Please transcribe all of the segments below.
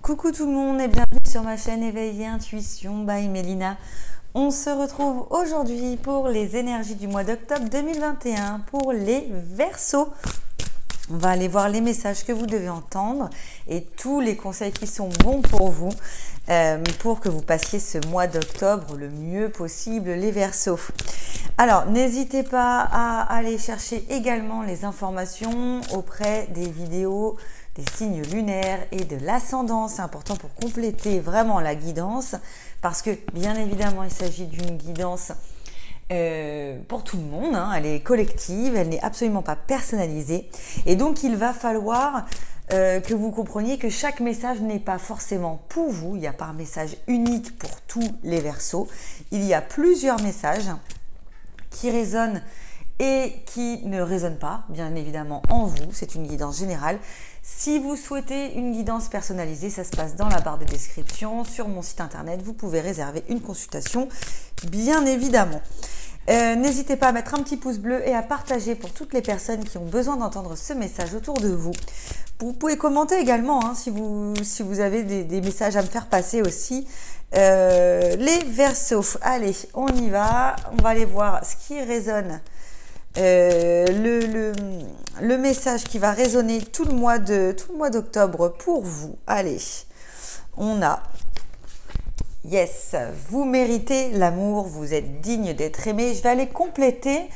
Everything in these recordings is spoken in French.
Coucou tout le monde et bienvenue sur ma chaîne Éveil et Intuition by Mélina. On se retrouve aujourd'hui pour les énergies du mois d'octobre 2021 pour les Verseaux. On va aller voir les messages que vous devez entendre et tous les conseils qui sont bons pour vous pour que vous passiez ce mois d'octobre le mieux possible les Verseaux. Alors, n'hésitez pas à aller chercher également les informations auprès des vidéos des signes lunaires et de l'ascendant. C'est important pour compléter vraiment la guidance parce que bien évidemment il s'agit d'une guidance pour tout le monde, hein. Elle est collective, elle n'est absolument pas personnalisée et donc il va falloir que vous compreniez que chaque message n'est pas forcément pour vous. Il n'y a pas un message unique pour tous les Verseaux, il y a plusieurs messages qui résonnent et qui ne résonnent pas, bien évidemment, en vous. C'est une guidance générale. Si vous souhaitez une guidance personnalisée, ça se passe dans la barre de description. Sur mon site internet, vous pouvez réserver une consultation, bien évidemment. N'hésitez pas à mettre un petit pouce bleu et à partager pour toutes les personnes qui ont besoin d'entendre ce message autour de vous. Vous pouvez commenter également hein, si vous avez des messages à me faire passer aussi. Les Verseaux, allez, on y va. On va aller voir ce qui résonne. Le message qui va résonner tout le mois d'octobre pour vous. Allez, on a yes, vous méritez l'amour, vous êtes digne d'être aimé. Je vais aller compléter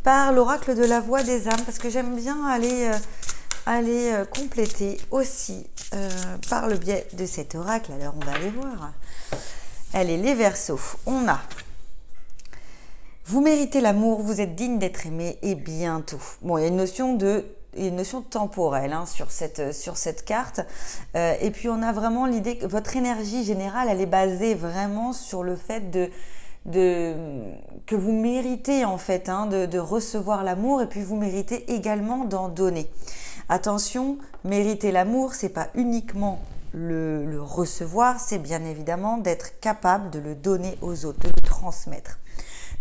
par l'oracle de la voix des âmes parce que j'aime bien aller compléter aussi par le biais de cet oracle. Alors on va aller voir. Allez, les Verseaux, on a vous méritez l'amour, vous êtes digne d'être aimé et bientôt. Bon, il y a une notion temporelle hein, sur cette carte. Et puis, on a vraiment l'idée que votre énergie générale, elle est basée vraiment sur le fait que vous méritez en fait hein, de recevoir l'amour et puis vous méritez également d'en donner. Attention, mériter l'amour, c'est pas uniquement le recevoir, c'est bien évidemment d'être capable de le donner aux autres, de le transmettre.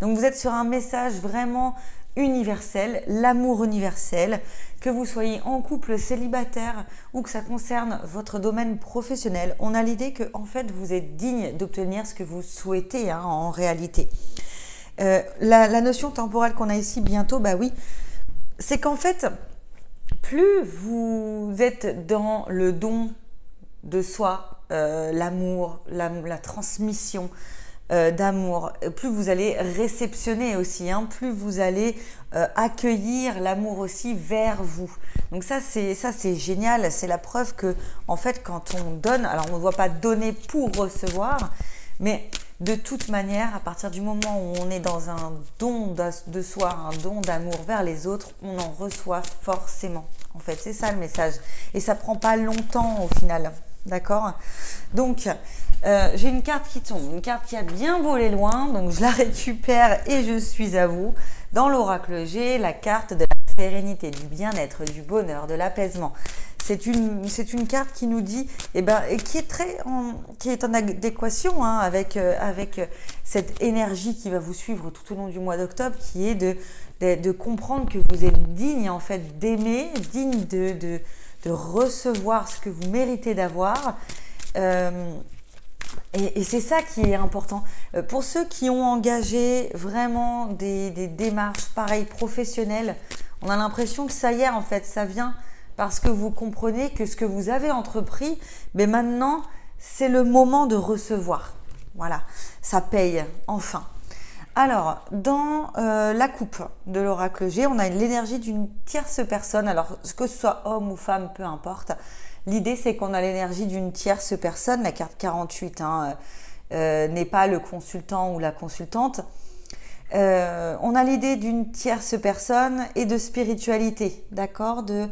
Donc vous êtes sur un message vraiment universel, l'amour universel, que vous soyez en couple, célibataire ou que ça concerne votre domaine professionnel. On a l'idée que en fait vous êtes digne d'obtenir ce que vous souhaitez hein, en réalité. La notion temporelle qu'on a ici bientôt, bah oui, c'est qu'en fait plus vous êtes dans le don de soi, l'amour, la transmission d'amour, plus vous allez réceptionner aussi, hein, plus vous allez accueillir l'amour aussi vers vous. Donc ça c'est génial, c'est la preuve que en fait quand on donne, alors on ne doit pas donner pour recevoir, mais de toute manière, à partir du moment où on est dans un don de soi, un don d'amour vers les autres, on en reçoit forcément. En fait, c'est ça le message. Et ça prend pas longtemps au final. D'accord? Donc, j'ai une carte qui tombe, une carte qui a bien volé loin, donc je la récupère et je suis à vous. Dans l'oracle, j'ai la carte de la sérénité, du bien-être, du bonheur, de l'apaisement. C'est une carte qui nous dit, qui est en adéquation hein, avec cette énergie qui va vous suivre tout au long du mois d'octobre, qui est de comprendre que vous êtes digne en fait d'aimer, digne de recevoir ce que vous méritez d'avoir. Et c'est ça qui est important. Pour ceux qui ont engagé vraiment des démarches pareilles professionnelles, on a l'impression que ça y est en fait, ça vient parce que vous comprenez que ce que vous avez entrepris, mais maintenant c'est le moment de recevoir. Voilà, ça paye enfin. Alors, dans la coupe de l'oracle G, on a l'énergie d'une tierce personne. Alors, que ce soit homme ou femme, peu importe. L'idée, c'est qu'on a l'énergie d'une tierce personne. La carte 48 hein, n'est pas le consultant ou la consultante. On a l'idée d'une tierce personne et de spiritualité, d'accord, de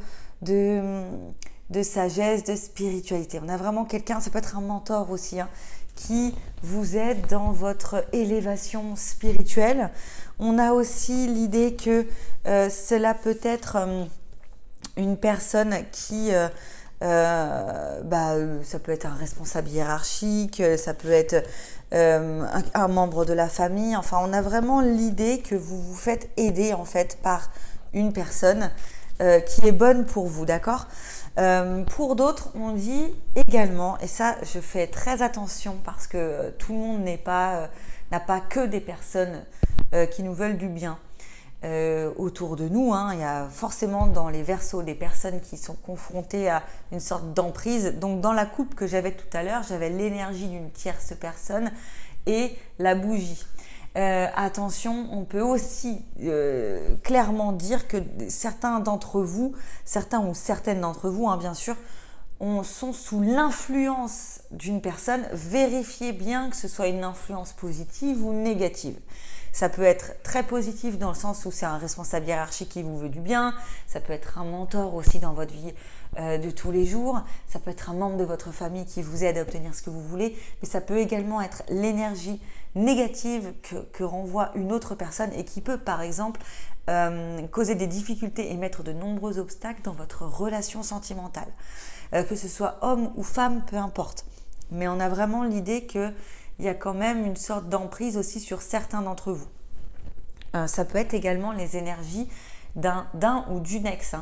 sagesse, de spiritualité. On a vraiment quelqu'un, ça peut être un mentor aussi, hein, qui vous aide dans votre élévation spirituelle. On a aussi l'idée que cela peut être une personne qui, ça peut être un responsable hiérarchique, ça peut être un membre de la famille. Enfin, on a vraiment l'idée que vous vous faites aider en fait par une personne qui est bonne pour vous, d'accord ? Pour d'autres, on dit également, et ça je fais très attention parce que tout le monde n'a pas que des personnes qui nous veulent du bien. Autour de nous, il y a forcément dans les Verseaux des personnes qui sont confrontées à une sorte d'emprise. Donc dans la coupe que j'avais tout à l'heure, j'avais l'énergie d'une tierce personne et la bougie. Attention, on peut aussi clairement dire que certains d'entre vous, certains ou certaines d'entre vous, bien sûr, sont sous l'influence d'une personne. Vérifiez bien que ce soit une influence positive ou négative. Ça peut être très positif dans le sens où c'est un responsable hiérarchique qui vous veut du bien. Ça peut être un mentor aussi dans votre vie de tous les jours. Ça peut être un membre de votre famille qui vous aide à obtenir ce que vous voulez. Mais ça peut également être l'énergie négative que renvoie une autre personne et qui peut par exemple causer des difficultés et mettre de nombreux obstacles dans votre relation sentimentale. Que ce soit homme ou femme, peu importe. Mais on a vraiment l'idée que il y a quand même une sorte d'emprise aussi sur certains d'entre vous. Ça peut être également les énergies d'un ou d'une ex.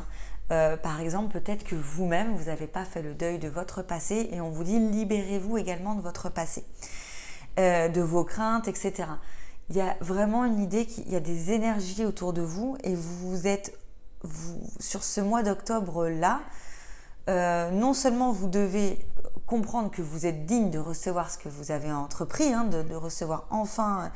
Par exemple, peut-être que vous-même, vous n'avez pas fait le deuil de votre passé et on vous dit libérez-vous également de votre passé, de vos craintes, etc. Il y a vraiment une idée qu'il y a des énergies autour de vous et vous êtes sur ce mois d'octobre-là, non seulement vous devez comprendre que vous êtes digne de recevoir ce que vous avez entrepris, de recevoir enfin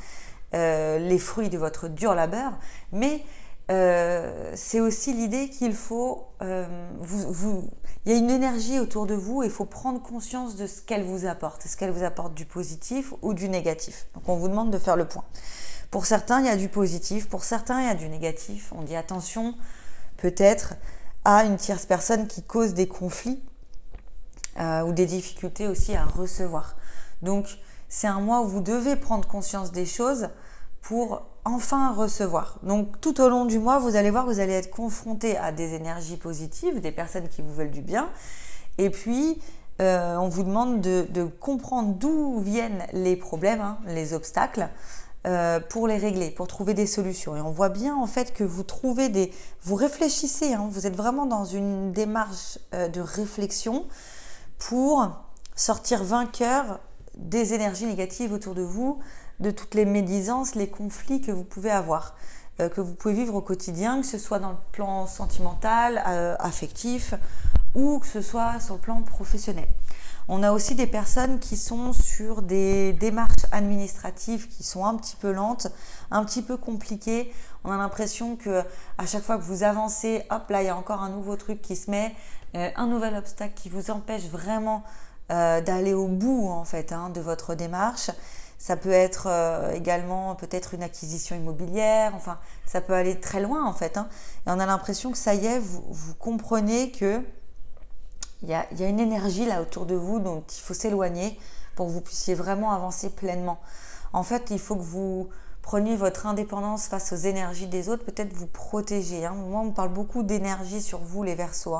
les fruits de votre dur labeur, mais c'est aussi l'idée qu'il faut, il y a une énergie autour de vous et il faut prendre conscience de ce qu'elle vous apporte. Est-ce qu'elle vous apporte du positif ou du négatif? Donc on vous demande de faire le point. Pour certains, il y a du positif, pour certains, il y a du négatif. On dit attention peut-être à une tierce personne qui cause des conflits ou des difficultés aussi à recevoir. Donc, c'est un mois où vous devez prendre conscience des choses pour enfin recevoir. Donc, tout au long du mois, vous allez voir, vous allez être confronté à des énergies positives, des personnes qui vous veulent du bien. Et puis, on vous demande de comprendre d'où viennent les problèmes, les obstacles, pour les régler, pour trouver des solutions. Et on voit bien en fait que vous réfléchissez, vous êtes vraiment dans une démarche de réflexion pour sortir vainqueur des énergies négatives autour de vous, de toutes les médisances, les conflits que vous pouvez avoir, que vous pouvez vivre au quotidien, que ce soit dans le plan sentimental, affectif ou que ce soit sur le plan professionnel. On a aussi des personnes qui sont sur des démarches administratives qui sont un petit peu lentes, un petit peu compliquées. On a l'impression que à chaque fois que vous avancez, hop là, il y a encore un nouveau truc qui se met, un nouvel obstacle qui vous empêche vraiment d'aller au bout en fait de votre démarche. Ça peut être également peut-être une acquisition immobilière, enfin ça peut aller très loin en fait. Et on a l'impression que ça y est, vous comprenez que il y a une énergie là autour de vous dont il faut s'éloigner pour que vous puissiez vraiment avancer pleinement. En fait, il faut que vous preniez votre indépendance face aux énergies des autres, peut-être vous protéger. Moi, on me parle beaucoup d'énergie sur vous, les Verseaux.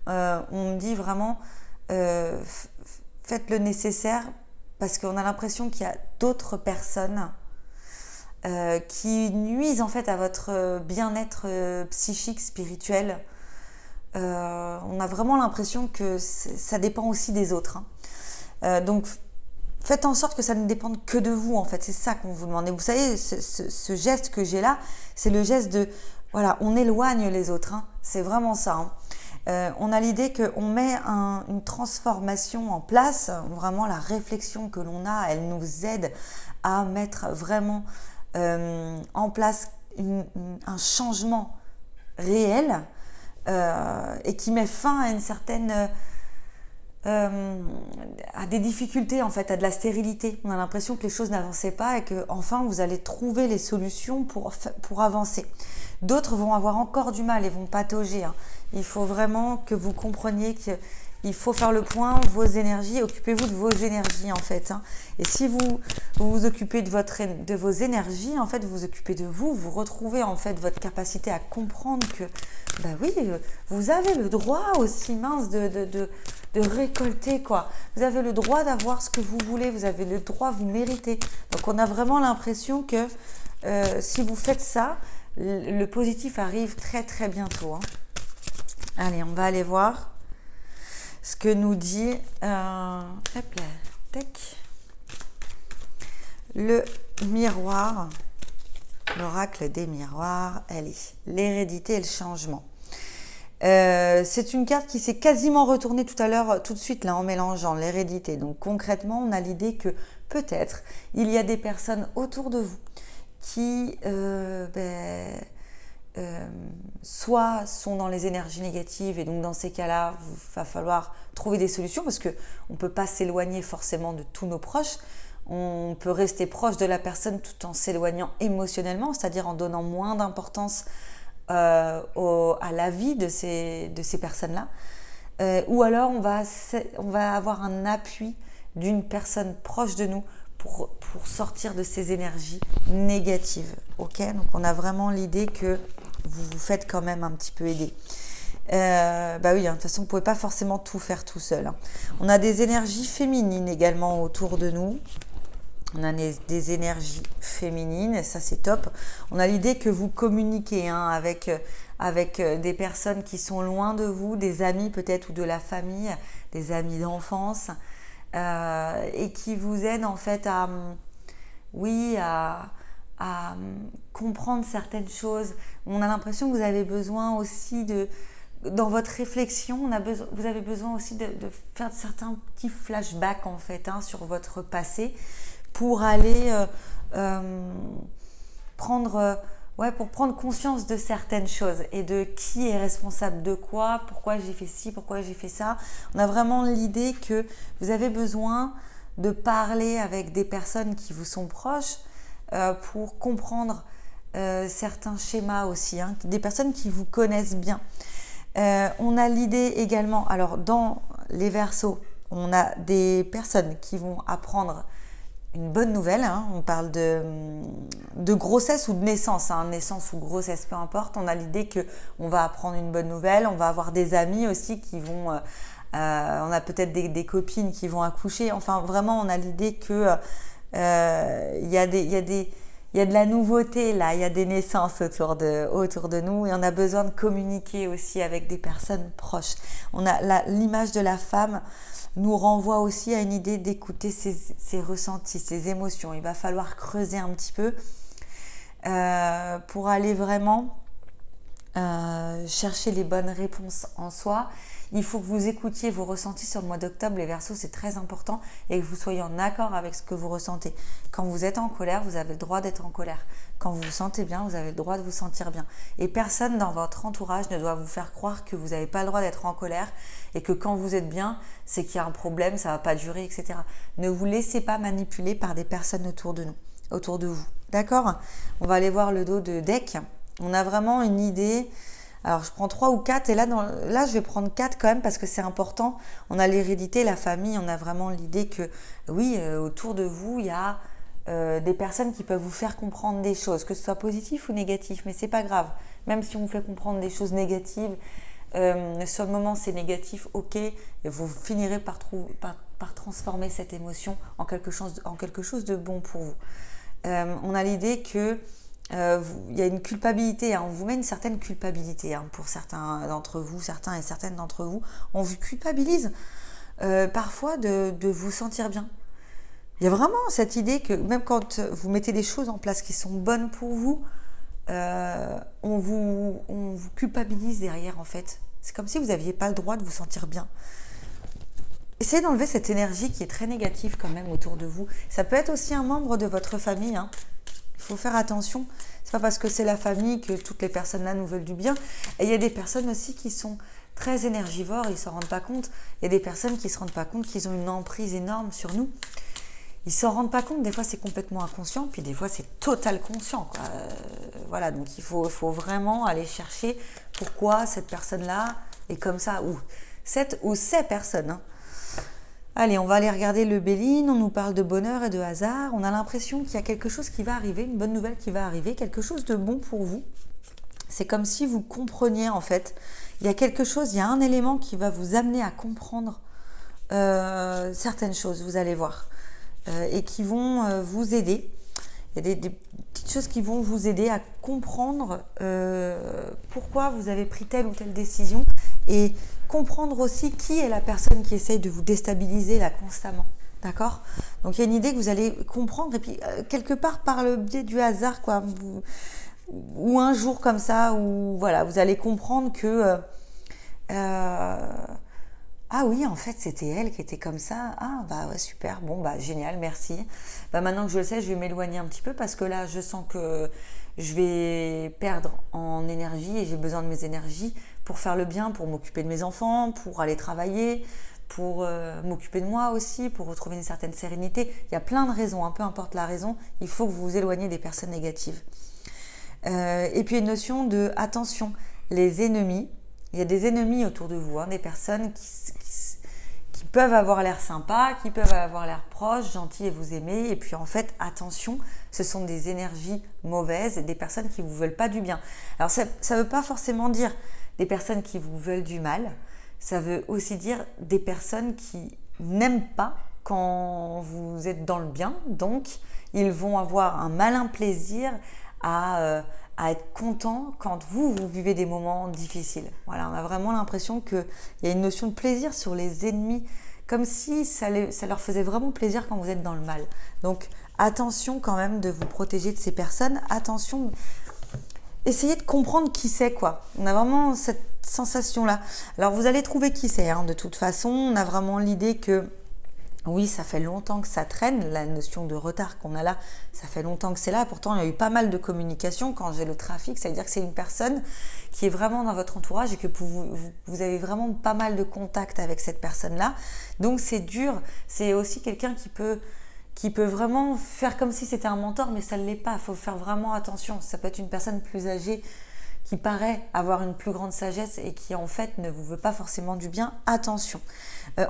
On me dit vraiment, faites le nécessaire parce qu'on a l'impression qu'il y a d'autres personnes qui nuisent en fait à votre bien-être psychique, spirituel. On a vraiment l'impression que ça dépend aussi des autres. Donc, faites en sorte que ça ne dépende que de vous, en fait. C'est ça qu'on vous demande. Et vous savez, ce geste que j'ai là, c'est le geste de, voilà, on éloigne les autres. C'est vraiment ça. On a l'idée qu'on met une transformation en place. Vraiment, la réflexion que l'on a, elle nous aide à mettre vraiment en place un changement réel et qui met fin à une certaine à des difficultés en fait, à de la stérilité. On a l'impression que les choses n'avançaient pas et que enfin vous allez trouver les solutions pour avancer. D'autres vont avoir encore du mal et vont patauger. Il faut vraiment que vous compreniez qu'il faut faire le point, vos énergies, occupez-vous de vos énergies en fait. Et si vous vous occupez de vos énergies, en fait, vous vous occupez de vous, vous retrouvez en fait votre capacité à comprendre que, bah oui, vous avez le droit aussi mince de récolter quoi. Vous avez le droit d'avoir ce que vous voulez, vous avez le droit, vous méritez. Donc on a vraiment l'impression que si vous faites ça, le positif arrive très très bientôt. Allez, on va aller voir ce que nous dit hop là, tac, le miroir, l'oracle des miroirs. Allez, l'hérédité et le changement. C'est une carte qui s'est quasiment retournée tout à l'heure, tout de suite là, en mélangeant l'hérédité. Donc concrètement, on a l'idée que peut-être il y a des personnes autour de vous qui soit sont dans les énergies négatives, et donc dans ces cas-là, il va falloir trouver des solutions, parce qu'on ne peut pas s'éloigner forcément de tous nos proches. On peut rester proche de la personne tout en s'éloignant émotionnellement, c'est-à-dire en donnant moins d'importance à la vie de ces personnes-là. Ou alors on va avoir un appui d'une personne proche de nous pour sortir de ces énergies négatives. Ok, donc on a vraiment l'idée que vous vous faites quand même un petit peu aider. Bah oui, de toute façon, vous ne pouvez pas forcément tout faire tout seul. On a des énergies féminines également autour de nous. On a des énergies féminines, et ça c'est top. On a l'idée que vous communiquez avec des personnes qui sont loin de vous, des amis peut-être, ou de la famille, des amis d'enfance, et qui vous aident en fait à comprendre certaines choses. On a l'impression que vous avez besoin aussi dans votre réflexion, vous avez besoin aussi de faire certains petits flashbacks en fait, sur votre passé, pour aller prendre conscience de certaines choses et de qui est responsable de quoi, pourquoi j'ai fait ci, pourquoi j'ai fait ça. On a vraiment l'idée que vous avez besoin de parler avec des personnes qui vous sont proches pour comprendre certains schémas aussi, des personnes qui vous connaissent bien. On a l'idée également, alors dans les Verseaux, on a des personnes qui vont apprendre une bonne nouvelle, on parle de grossesse ou de naissance, naissance ou grossesse, peu importe. On a l'idée qu'on va apprendre une bonne nouvelle, on va avoir des amis aussi qui vont, on a peut-être des copines qui vont accoucher. Enfin, vraiment, on a l'idée que il y a de la nouveauté là, il y a des naissances autour de nous, et on a besoin de communiquer aussi avec des personnes proches. On a l'image de la femme nous renvoie aussi à une idée d'écouter ses ressentis, ses émotions. Il va falloir creuser un petit peu pour aller vraiment chercher les bonnes réponses en soi. Il faut que vous écoutiez vos ressentis sur le mois d'octobre, les Verseaux, c'est très important, et que vous soyez en accord avec ce que vous ressentez. Quand vous êtes en colère, vous avez le droit d'être en colère. Quand vous vous sentez bien, vous avez le droit de vous sentir bien. Et personne dans votre entourage ne doit vous faire croire que vous n'avez pas le droit d'être en colère, et que quand vous êtes bien, c'est qu'il y a un problème, ça ne va pas durer, etc. Ne vous laissez pas manipuler par des personnes autour de vous. D'accord ? On va aller voir le dos de deck. On a vraiment une idée. Alors, je prends 3 ou 4, et là, je vais prendre 4 quand même, parce que c'est important. On a l'hérédité, la famille, on a vraiment l'idée que, oui, autour de vous, il y a des personnes qui peuvent vous faire comprendre des choses, que ce soit positif ou négatif, mais c'est pas grave. Même si on vous fait comprendre des choses négatives, sur le moment, c'est négatif, ok, et vous finirez par transformer cette émotion en quelque chose de bon pour vous. On a l'idée que il y a une culpabilité, on vous met une certaine culpabilité pour certains d'entre vous, certains et certaines d'entre vous, on vous culpabilise parfois de vous sentir bien. Il y a vraiment cette idée que même quand vous mettez des choses en place qui sont bonnes pour vous, on vous culpabilise derrière en fait. C'est comme si vous n'aviez pas le droit de vous sentir bien. Essayez d'enlever cette énergie qui est très négative quand même autour de vous. Ça peut être aussi un membre de votre famille, Il faut faire attention. C'est pas parce que c'est la famille que toutes les personnes là nous veulent du bien. Et il y a des personnes aussi qui sont très énergivores, ils s'en rendent pas compte. Il y a des personnes qui se rendent pas compte qu'ils ont une emprise énorme sur nous. Ils s'en rendent pas compte. Des fois c'est complètement inconscient, puis des fois c'est total conscient, quoi. Voilà, donc il faut vraiment aller chercher pourquoi cette personne là est comme ça, ou ces personnes. Allez, on va aller regarder le Béline, on nous parle de bonheur et de hasard. On a l'impression qu'il y a quelque chose qui va arriver, une bonne nouvelle qui va arriver, quelque chose de bon pour vous. C'est comme si vous compreniez en fait. Il y a quelque chose, il y a un élément qui va vous amener à comprendre certaines choses, vous allez voir, et qui vont vous aider. Il y a des petites choses qui vont vous aider à comprendre pourquoi vous avez pris telle ou telle décision et comprendre aussi qui est la personne qui essaye de vous déstabiliser là constamment. D'accord? Donc il y a une idée que vous allez comprendre, et puis quelque part par le biais du hasard, quoi, ou un jour comme ça, où voilà, vous allez comprendre que ah oui, en fait, c'était elle qui était comme ça. Ah, bah ouais, super. Bon, bah génial, merci. Bah maintenant que je le sais, je vais m'éloigner un petit peu parce que là, je sens que je vais perdre en énergie et j'ai besoin de mes énergies pour faire le bien, pour m'occuper de mes enfants, pour aller travailler, pour m'occuper de moi aussi, pour retrouver une certaine sérénité. Il y a plein de raisons, hein, peu importe la raison, il faut que vous vous éloigniez des personnes négatives. Et puis une notion de attention, les ennemis. Il y a des ennemis autour de vous, hein, des personnes qui peuvent avoir l'air sympas, qui peuvent avoir l'air proches, gentils et vous aimer. Et puis en fait, attention, ce sont des énergies mauvaises, des personnes qui ne vous veulent pas du bien. Alors ça ne veut pas forcément dire des personnes qui vous veulent du mal. Ça veut aussi dire des personnes qui n'aiment pas quand vous êtes dans le bien. Donc, ils vont avoir un malin plaisir à être contents quand vous vivez des moments difficiles. Voilà, on a vraiment l'impression qu'il y a une notion de plaisir sur les ennemis, comme si ça leur faisait vraiment plaisir quand vous êtes dans le mal. Donc, attention quand même de vous protéger de ces personnes. Attention, essayez de comprendre qui c'est, quoi. On a vraiment cette sensation-là. Alors, vous allez trouver qui c'est, hein, de toute façon. On a vraiment l'idée que oui, ça fait longtemps que ça traîne, la notion de retard qu'on a là, ça fait longtemps que c'est là. Pourtant, il y a eu pas mal de communication quand j'ai le trafic. Ça veut dire que c'est une personne qui est vraiment dans votre entourage et que vous avez vraiment pas mal de contact avec cette personne-là. Donc, c'est dur. C'est aussi quelqu'un qui peut vraiment faire comme si c'était un mentor, mais ça ne l'est pas. Il faut faire vraiment attention. Ça peut être une personne plus âgée qui paraît avoir une plus grande sagesse et qui en fait ne vous veut pas forcément du bien. Attention.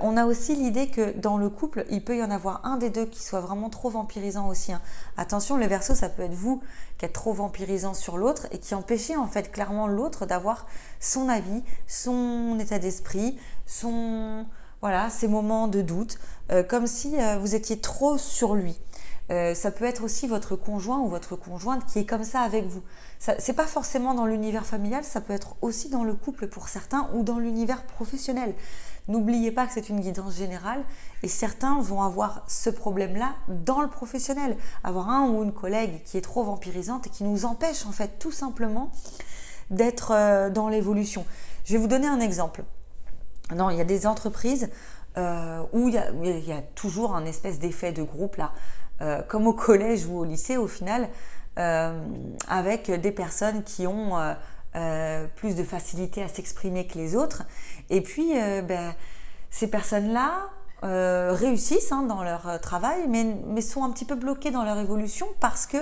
On a aussi l'idée que dans le couple, il peut y en avoir un des deux qui soit vraiment trop vampirisant aussi, hein. Attention, le Verseau, ça peut être vous qui êtes trop vampirisant sur l'autre et qui empêchez en fait clairement l'autre d'avoir son avis, son état d'esprit, ses moments de doute, comme si vous étiez trop sur lui. Ça peut être aussi votre conjoint ou votre conjointe qui est comme ça avec vous. C'est pas forcément dans l'univers familial, ça peut être aussi dans le couple pour certains ou dans l'univers professionnel. N'oubliez pas que c'est une guidance générale et certains vont avoir ce problème-là dans le professionnel. Avoir un ou une collègue qui est trop vampirisante et qui nous empêche en fait tout simplement d'être dans l'évolution. Je vais vous donner un exemple. Non, il y a des entreprises où il y a toujours un espèce d'effet de groupe là. Comme au collège ou au lycée au final, avec des personnes qui ont plus de facilité à s'exprimer que les autres. Et puis, ces personnes-là réussissent dans leur travail, mais sont un petit peu bloquées dans leur évolution parce que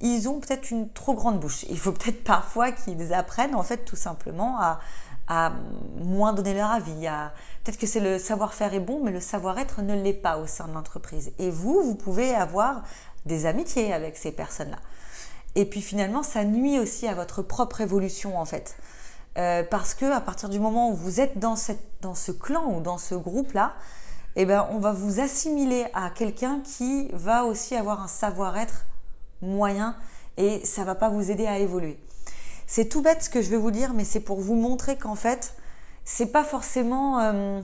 ils ont peut-être une trop grande bouche. Il faut peut-être parfois qu'ils apprennent en fait tout simplement à moins donner leur avis. Peut-être que c'est le savoir-faire est bon, mais le savoir-être ne l'est pas au sein de l'entreprise. Et vous pouvez avoir des amitiés avec ces personnes-là. Et puis finalement, ça nuit aussi à votre propre évolution en fait. Parce que à partir du moment où vous êtes dans ce clan ou dans ce groupe-là, on va vous assimiler à quelqu'un qui va aussi avoir un savoir-être moyen et ça ne va pas vous aider à évoluer. C'est tout bête ce que je vais vous dire, mais c'est pour vous montrer qu'en fait, c'est pas forcément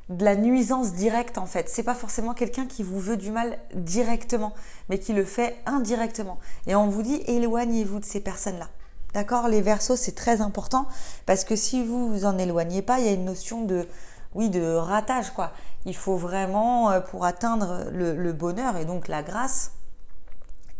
de la nuisance directe en fait. C'est pas forcément quelqu'un qui vous veut du mal directement, mais qui le fait indirectement. Et on vous dit éloignez-vous de ces personnes-là. D'accord? Les Verseaux, c'est très important parce que si vous vous en éloignez pas, il y a une notion de ratage quoi. Il faut vraiment pour atteindre le bonheur et donc la grâce,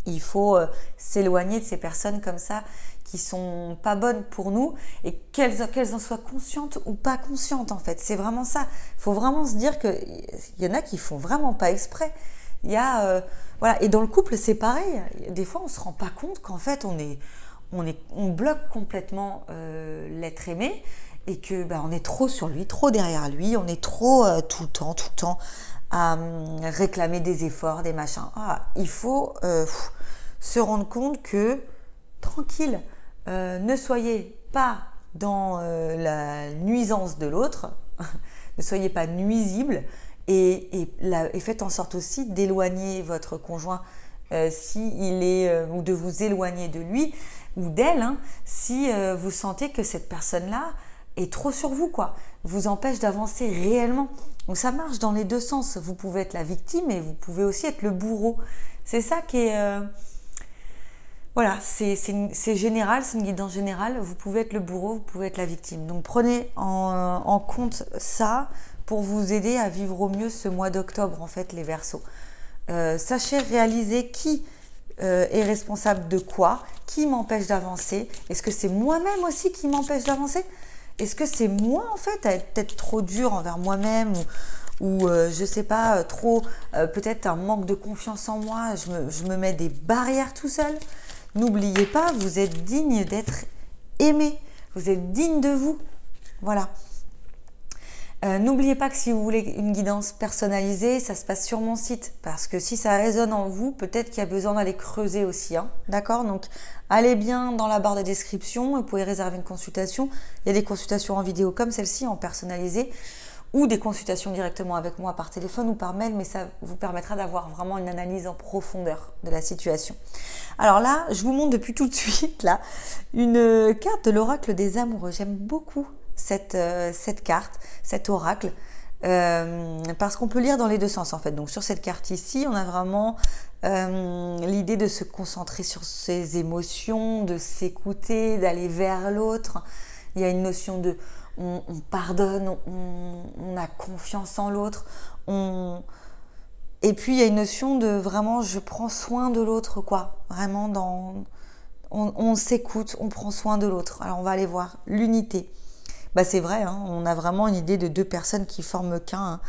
il faut s'éloigner de ces personnes comme ça qui sont pas bonnes pour nous et qu'elles en soient conscientes ou pas conscientes en fait. C'est vraiment ça. Il faut vraiment se dire qu'il y en a qui font vraiment pas exprès. Il y a Et dans le couple c'est pareil. Des fois on se rend pas compte qu'en fait on bloque complètement l'être aimé et que on est trop sur lui, trop derrière lui, on est trop tout le temps à réclamer des efforts, des machins. Il faut se rendre compte que tranquille, ne soyez pas dans la nuisance de l'autre, ne soyez pas nuisible et faites en sorte aussi d'éloigner votre conjoint s'il est ou de vous éloigner de lui ou d'elle si vous sentez que cette personne-là est trop sur vous, quoi. Vous empêche d'avancer réellement. Donc ça marche dans les deux sens. Vous pouvez être la victime et vous pouvez aussi être le bourreau. C'est ça qui est... Voilà, c'est général, c'est une guidance générale. Vous pouvez être le bourreau, vous pouvez être la victime. Donc prenez en compte ça pour vous aider à vivre au mieux ce mois d'octobre, en fait, les Verseaux. Sachez réaliser qui est responsable de quoi, qui m'empêche d'avancer. Est-ce que c'est moi-même aussi qui m'empêche d'avancer? Est-ce que c'est moi, en fait, à être peut-être trop dur envers moi-même ou je sais pas, trop, peut-être un manque de confiance en moi, je me mets des barrières tout seul? N'oubliez pas, vous êtes digne d'être aimé, vous êtes digne de vous. Voilà. N'oubliez pas que si vous voulez une guidance personnalisée, ça se passe sur mon site. Parce que si ça résonne en vous, peut-être qu'il y a besoin d'aller creuser aussi. Hein. D'accord? Donc, allez bien dans la barre de description. Vous pouvez réserver une consultation. Il y a des consultations en vidéo comme celle-ci, en personnalisé. Ou des consultations directement avec moi par téléphone ou par mail. Mais ça vous permettra d'avoir vraiment une analyse en profondeur de la situation. Alors là, je vous montre depuis tout de suite là, une carte de l'oracle des amoureux. J'aime beaucoup cette carte, cet oracle, parce qu'on peut lire dans les deux sens en fait. Donc sur cette carte ici, on a vraiment l'idée de se concentrer sur ses émotions, de s'écouter, d'aller vers l'autre. Il y a une notion de on pardonne, on a confiance en l'autre, et puis il y a une notion de vraiment je prends soin de l'autre, quoi. Vraiment on s'écoute, on prend soin de l'autre. Alors on va aller voir l'unité. Bah c'est vrai, hein, on a vraiment une idée de deux personnes qui forment qu'un.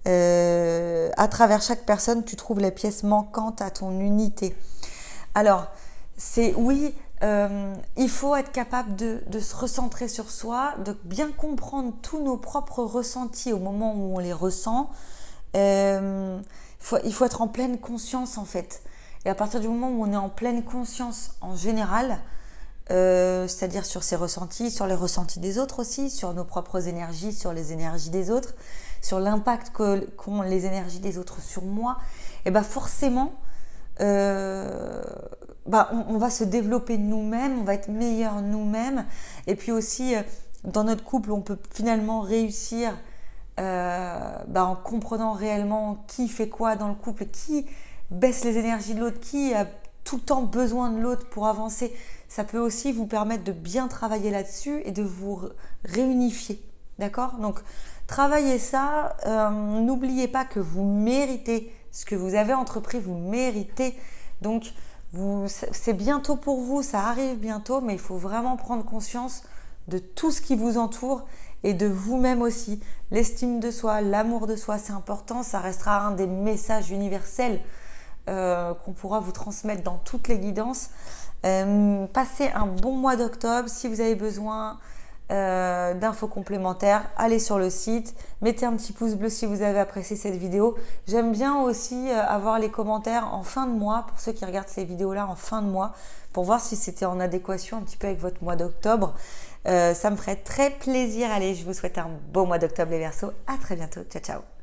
Hein. À travers chaque personne, tu trouves les pièces manquantes à ton unité. Alors, il faut être capable de se recentrer sur soi, de bien comprendre tous nos propres ressentis au moment où on les ressent. Il faut être en pleine conscience en fait. Et à partir du moment où on est en pleine conscience en général, c'est-à-dire sur ses ressentis, sur les ressentis des autres aussi, sur nos propres énergies, sur les énergies des autres, sur l'impact qu'ont les énergies des autres sur moi, et ben forcément, on va se développer nous-mêmes, on va être meilleur nous-mêmes, et puis aussi dans notre couple, on peut finalement réussir en comprenant réellement qui fait quoi dans le couple, qui baisse les énergies de l'autre, qui a tout le temps besoin de l'autre pour avancer. Ça peut aussi vous permettre de bien travailler là-dessus et de vous réunifier. D'accord? Donc, travaillez ça. N'oubliez pas que vous méritez ce que vous avez entrepris, vous méritez. Donc, c'est bientôt pour vous, ça arrive bientôt, mais il faut vraiment prendre conscience de tout ce qui vous entoure et de vous-même aussi. L'estime de soi, l'amour de soi, c'est important. Ça restera un des messages universels qu'on pourra vous transmettre dans toutes les guidances. Passez un bon mois d'octobre. Si vous avez besoin d'infos complémentaires, allez sur le site, mettez un petit pouce bleu si vous avez apprécié cette vidéo. J'aime bien aussi avoir les commentaires en fin de mois, pour ceux qui regardent ces vidéos là en fin de mois, pour voir si c'était en adéquation un petit peu avec votre mois d'octobre. Ça me ferait très plaisir. Allez, je vous souhaite un beau mois d'octobre les Verseaux. À très bientôt. Ciao, ciao.